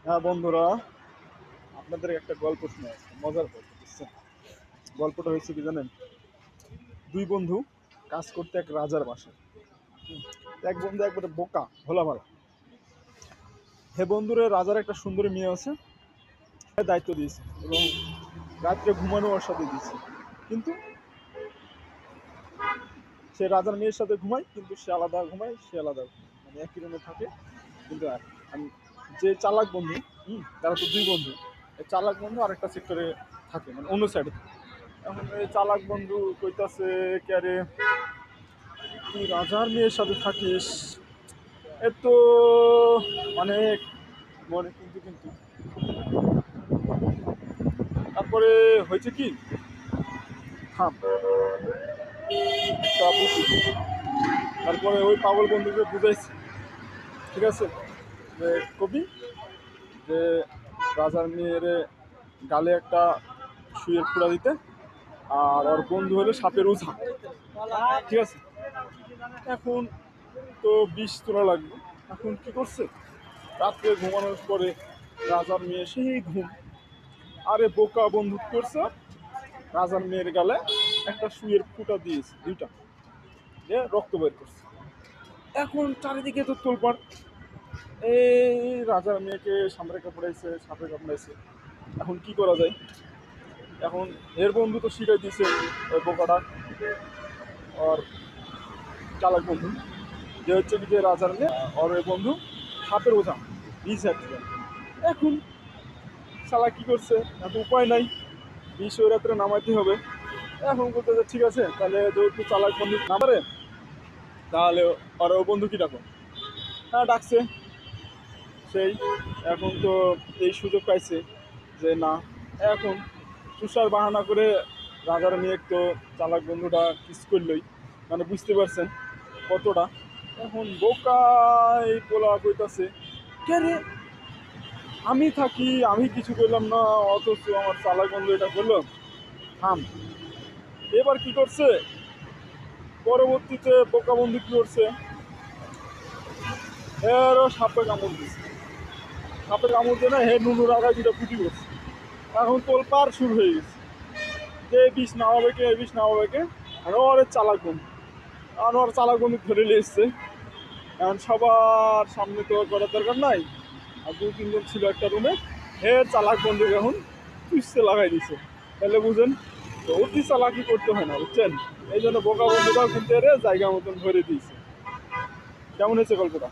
হ্যাঁ বন্ধুরা, আপনাদের একটা গল্প শুনে আসছে, মজার গল্প বুঝছেন। গল্পটা হয়েছে কি জানেন? দুই বন্ধু কাজ করতে এক রাজার বাসায়। এক বন্ধু একবারে বোকা ভোলা ভালা। হে বন্ধুরে, রাজার একটা সুন্দরী মেয়ে আছে, সে দায়িত্ব দিয়েছে এবং রাত্রে ঘুমানো ওর সাথে দিয়েছে। কিন্তু সে রাজার মেয়ের সাথে ঘুমায়, কিন্তু সে আলাদা ঘুমায়, সে আলাদা ঘুমায়, মানে একই রুমে থাকে। কিন্তু যে চালাক বন্ধু, তারা তো দুই বন্ধু। এই চালাক বন্ধু আরেকটা সেক্টরে থাকে, মানে অন্য সাইডে থাকে। এখন এই চালাক বন্ধু কইতাছে, ক্যারে তুই রাজার মেয়ের সাথে থাকিস, এ তো অনেক মনে, কিন্তু কিন্তু তারপরে হয়েছে কি, থাম একটা বুঝি। তারপরে ওই পাগল বন্ধুকে বুঝাইছে, ঠিক আছে, যে কবি, যে রাজার মেয়ের গালে একটা শুয়ের ফুড়া দিতে, আর ওর বন্ধু হলো সাপের ওঝা, ঠিক আছে। এখন তো বিষ তোলা লাগবে। এখন কি করছে, রাত্রে ঘুমানোর পরে রাজার মেয়ে সেই ঘুম, আরে বোকা বন্ধু করছে, রাজার মেয়ের গালে একটা সুইয়ের ফুটা দিয়েছে, দুইটা দিয়ে রক্ত বের করছে। এখন চারিদিকে তো তোলপাড়, এই রাজার মেয়েকে সামনে কাপড়াইছে, সাপে কাপড়াইছে। এখন কি করা যায়? এখন এর বন্ধু তো শিখাই দিয়েছে, ওই বোকাটা, আর চালাক বন্ধু, যে হচ্ছে কি যে রাজার মেয়ে, আর ওই বন্ধু সাপের ওঝা, বিষ একজন। এখন শালা কি করছে, এত উপায় নাই, বিষ ওই রাত্রে নামাইতে হবে। এখন বলতে ঠিক আছে, তাহলে যেহেতু চালাক বন্ধু নামারে, তাহলে আর ও বন্ধু কি ডাকো, হ্যাঁ ডাকছে সেই। এখন তো এই সুযোগ পাইছে যে না, এখন তুষার বাহানা করে রাজার মেয়ে তো চালাক বন্ধুটা কিস করলই, মানে বুঝতে পারছেন কতটা। এখন বোকা এই পোলা কইতাছে, কে রে, আমি থাকি, আমি কিছু করলাম না, অথচ আমার চালাক বন্ধু এটা করলো, থাম। এবার কি করছে, পরবর্তীতে বোকা বন্ধু কি করছে, এরও সাপে কামড় দিচ্ছে। সাপে কামড় দিয়ে না, হে নুনুর আগায় দুটা ফুটি করছে। এখন তোলপাড় শুরু হয়ে গেছে, যে বিষ নামাবে কে, বিষ নামাবে কে। আর ওর চালাক বন্ধু, আর ওর চালাক বন্ধু ধরে নিয়ে এসছে। এখন সবার সামনে তো করার দরকার নাই, আর দুই তিনজন ছিল একটা রুমে, হে চালাক বন্ধুকে এখন চুষতে লাগাই দিছে। তাহলে বুঝেন, তো অতি চালাকি করতে হয় না, বুঝছেন। এই জন্য বোকা বন্ধুটাও কিন্তু এর জায়গা মতন ধরে দিয়েছে। কেমন হয়েছে গল্পটা?